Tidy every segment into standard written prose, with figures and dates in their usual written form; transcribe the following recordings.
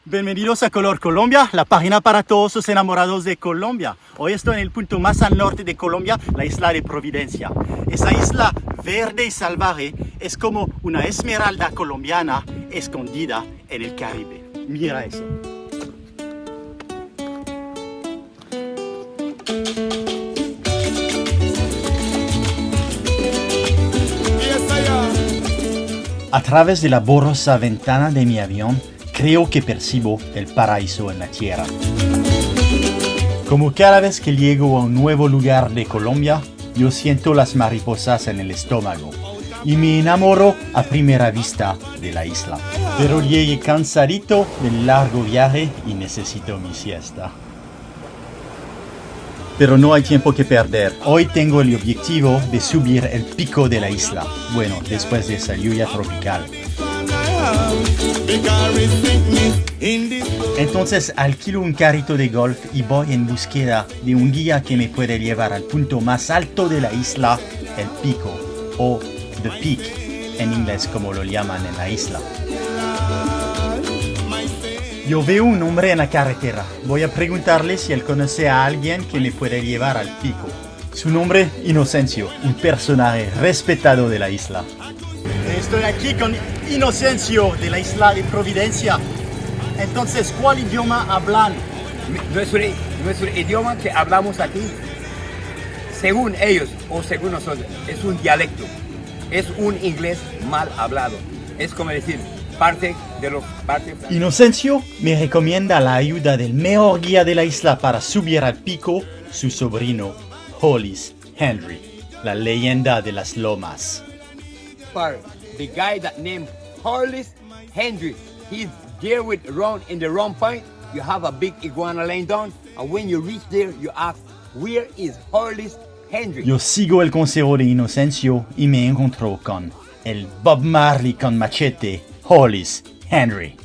Bienvenidos a Color Colombia, la página para todos los enamorados de Colombia. Hoy estoy en el punto más al norte de Colombia, la isla de Providencia. Esa isla verde y salvaje es como una esmeralda colombiana escondida en el Caribe. Mira eso. A través de la borrosa ventana de mi avión, creo que percibo el paraíso en la tierra. Como cada vez que llego a un nuevo lugar de Colombia, yo siento las mariposas en el estómago y me enamoro a primera vista de la isla. Pero llegué cansadito del largo viaje y necesito mi siesta. Pero no hay tiempo que perder. Hoy tengo el objetivo de subir el pico de la isla. Bueno, después de esa lluvia tropical. Entonces alquilo un carrito de golf y voy en búsqueda de un guía que me puede llevar al punto más alto de la isla, el pico, o The Peak, en inglés como lo llaman en la isla. Yo veo un hombre en la carretera. Voy a preguntarle si él conoce a alguien que me puede llevar al pico. Su nombre, Inocencio, un personaje respetado de la isla. Estoy aquí con Inocencio de la isla de Providencia. Entonces, ¿cuál idioma hablan? Nuestro idioma que hablamos aquí, según ellos o según nosotros, es un dialecto. Es un inglés mal hablado. Es como decir, parte de los... Inocencio me recomienda la ayuda del mejor guía de la isla para subir al pico, su sobrino, Hollis Henry, la leyenda de las lomas. The guy that named Hollis Henry, he's there with round in the round point. You have a big iguana laying down, and when you reach there, you ask, where is Hollis Henry? Yo sigo el consejo de Inocencio y me encuentro con el Bob Marley con machete, Hollis Henry.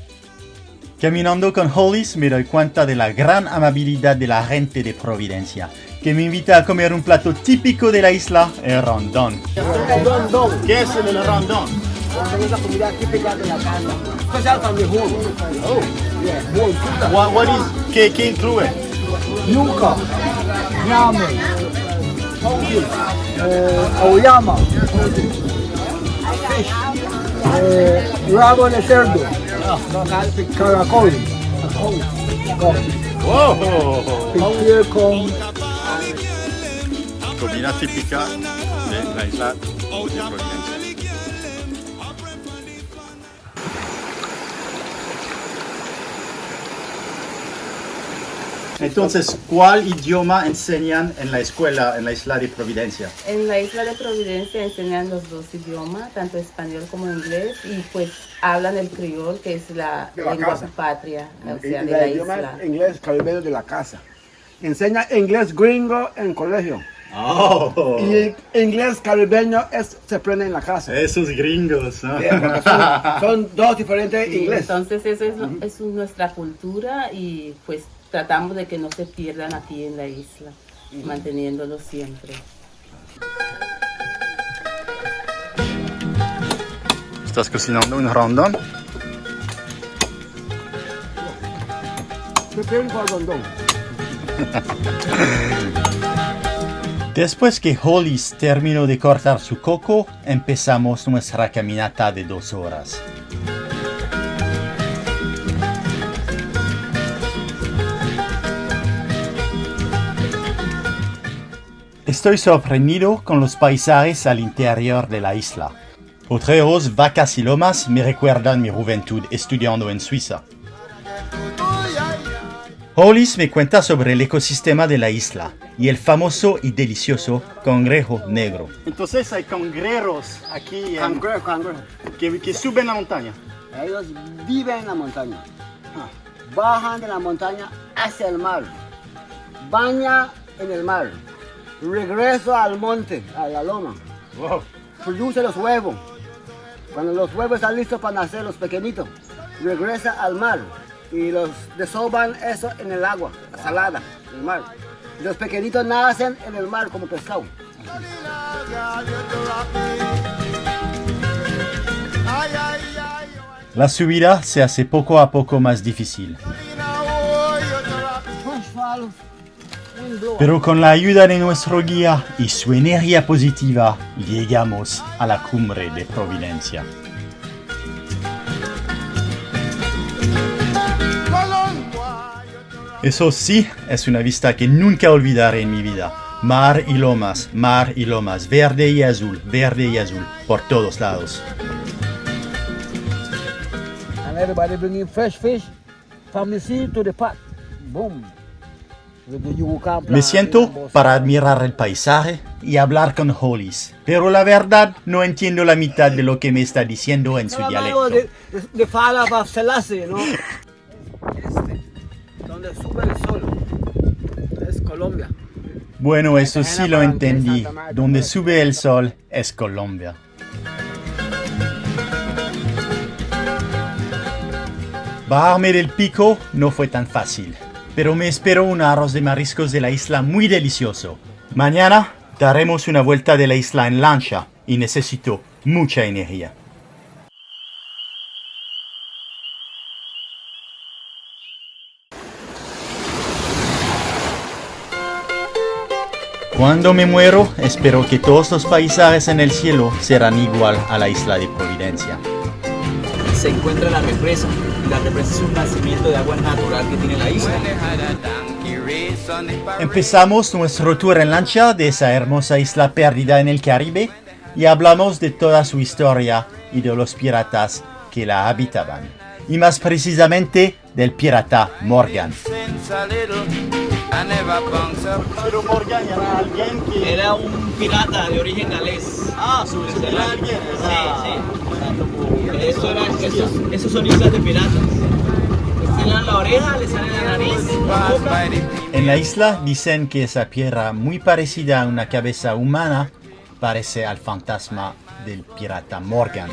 Caminando con Hollis me doy cuenta de la gran amabilidad de la gente de Providencia, que me invita a comer un plato típico de la isla, el rondón. ¿Qué es el rondón? Es la comida típica de la casa. Especial para mi jugo. ¿Qué incluye? Yuca, ñame, auyama, fish, rabo de cerdo, caracol, piqué con Comida típica de la isla de Providencia. Entonces, ¿cuál idioma enseñan en la escuela en la isla de Providencia? En la isla de Providencia enseñan los dos idiomas, tanto español como inglés, y pues hablan el criol, que es la lengua patria, o sea, de la isla. Inglés caribeño de la casa. Enseña inglés gringo en colegio. Oh. Y inglés caribeño se aprende en la casa. Esos gringos, ¿no? Son dos diferentes Sí, ingleses. entonces eso es nuestra cultura y pues tratamos de que no se pierdan aquí en la isla, manteniéndolo siempre. ¿Estás cocinando un rondón? Preparen para el rondón. Después que Hollis terminó de cortar su coco, empezamos nuestra caminata de 2 horas. Estoy sorprendido con los paisajes al interior de la isla. Potreros, vacas y lomas me recuerdan mi juventud estudiando en Suiza. Hollis me cuenta sobre el ecosistema de la isla y el famoso y delicioso cangrejo negro. Entonces hay cangreros aquí Cangrejo. que suben la montaña. Ellos viven en la montaña. Bajan de la montaña hacia el mar. Baña en el mar. Regresa al monte, a la loma. Wow. Produce los huevos. Cuando los huevos están listos para nacer, los pequeñitos, regresa al mar y los desoban eso en el agua salada, en el mar. Y los pequeñitos nacen en el mar como pescado. La subida se hace poco a poco más difícil. Pero con la ayuda de nuestro guía y su energía positiva, llegamos a la cumbre de Providencia. Eso sí, es una vista que nunca olvidaré en mi vida. Mar y lomas, verde y azul, por todos lados. And everybody bringing fresh fish from the sea to the pot. Boom. Me siento para admirar el paisaje y hablar con Hollis, pero la verdad no entiendo la mitad de lo que me está diciendo en su dialecto. De Fala para Selassie, ¿no? Donde sube el sol. Es Colombia. Bueno, eso sí lo entendí. Donde sube el sol es Colombia. Bajarme del pico no fue tan fácil, pero me esperó un arroz de mariscos de la isla muy delicioso. Mañana daremos una vuelta de la isla en lancha y necesito mucha energía. Cuando me muero, espero que todos los paisajes en el cielo serán igual a la isla de Providencia. Se encuentra la represa. La represa es un nacimiento de agua natural que tiene la isla. Empezamos nuestro tour en lancha de esa hermosa isla perdida en el Caribe y hablamos de toda su historia y de los piratas que la habitaban. Y más precisamente del pirata Morgan. Pero Morgan era alguien que... Era un pirata de origen galés. Ah, su alguien. Esos son islas de piratas. Les tiran la oreja, les sale la nariz, la boca. En la isla dicen que esa piedra muy parecida a una cabeza humana parece al fantasma del pirata Morgan.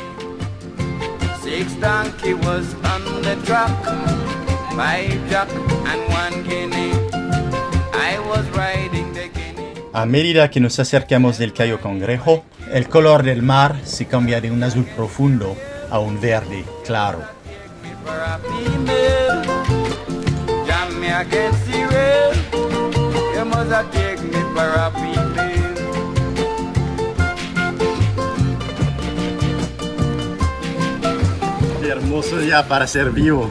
Six donkey was on the truck, 5 jack and 1 guinea. I was riding the guinea. A medida que nos acercamos del Cayo Cangrejo, el color del mar se cambia de un azul profundo a un verde claro. For a female, jam me against the rail. You must have take me for a female. Qué hermoso ya para ser vivo.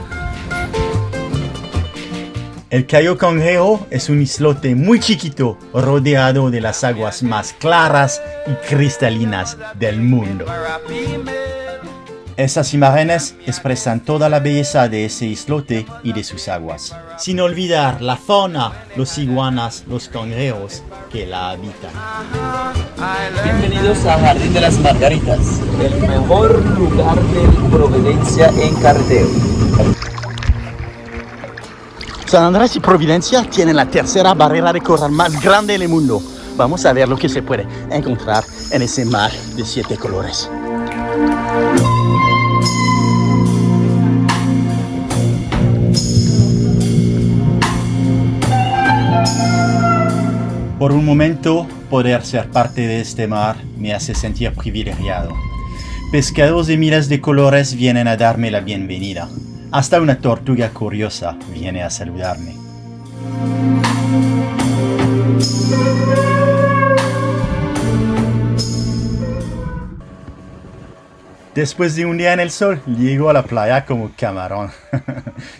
El Cayo Cangrejo es un islote muy chiquito, rodeado de las aguas más claras y cristalinas del mundo. For a female. Esas imágenes expresan toda la belleza de ese islote y de sus aguas, sin olvidar la fauna, los iguanas, los cangrejos que la habitan. Bienvenidos a Jardín de las Margaritas, el mejor lugar de Providencia en carretera. San Andrés y Providencia tienen la tercera barrera de coral más grande del mundo. Vamos a ver lo que se puede encontrar en ese mar de 7 colores. Por un momento, poder ser parte de este mar me hace sentir privilegiado. Pescados de miles de colores vienen a darme la bienvenida. Hasta una tortuga curiosa viene a saludarme. Después de un día en el sol, llego a la playa como camarón.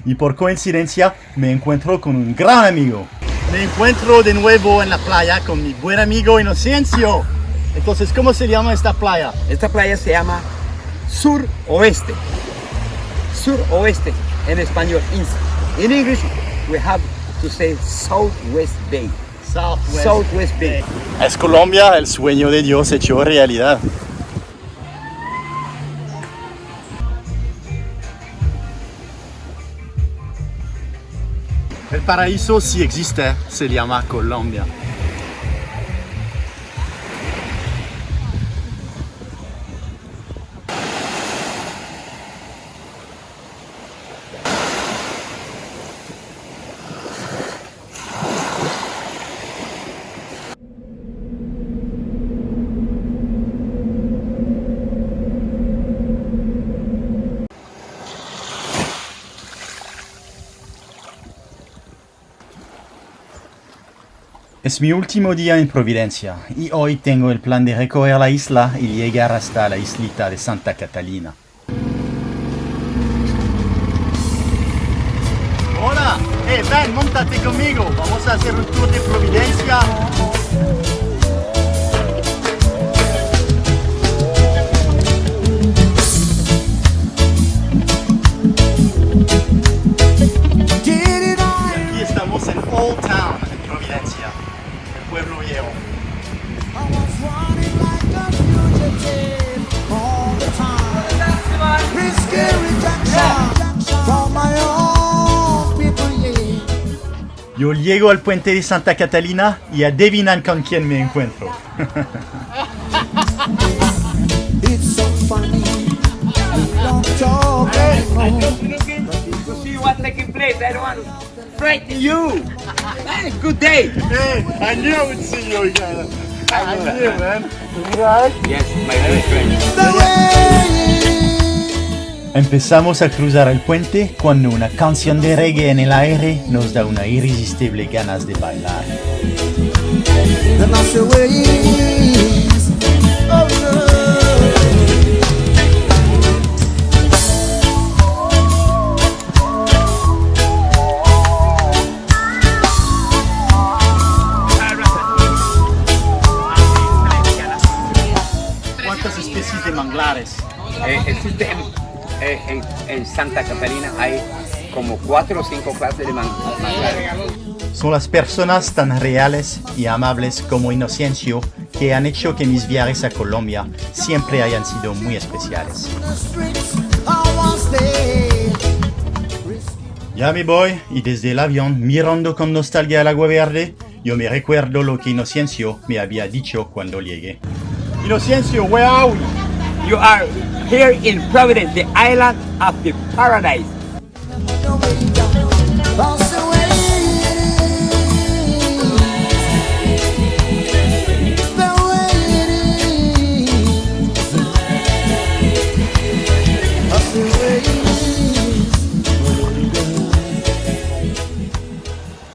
Y por coincidencia, me encuentro con un gran amigo. Me encuentro de nuevo en la playa con mi buen amigo Inocencio. Entonces, ¿cómo se llama esta playa? Esta playa se llama Suroeste. Suroeste en español. In English, we have to say Southwest Bay. Southwest Bay. Es Colombia, el sueño de Dios hecho realidad. El paraíso sí existe, se llama Colombia. Es mi último día en Providencia y hoy tengo el plan de recorrer la isla y llegar hasta la islita de Santa Catalina. Hola, ven, móntate conmigo, vamos a hacer un tour de Providencia. Aquí estamos en Old Town, en Providencia, el pueblo viejo. Yo llego al puente de Santa Catalina y adivinan con quién me encuentro. To see what's taking place, I don't want to frighten you. Hey, good day. Hey, I knew I would see you again. I know I knew, that. man. Right? Yes, my good friend. Empezamos a cruzar el puente cuando una canción de reggae en el aire nos da una irresistible ganas de bailar. ¿Cuántas especies de manglares? Existe en Santa Catalina hay como 4 o 5 clases de manglares. Son las personas tan reales y amables como Inocencio que han hecho que mis viajes a Colombia siempre hayan sido muy especiales. Ya me voy y desde el avión, mirando con nostalgia el agua verde, yo me recuerdo lo que Inocencio me había dicho cuando llegué. Inocencio, where are we? You are here in Providence, the island of the paradise.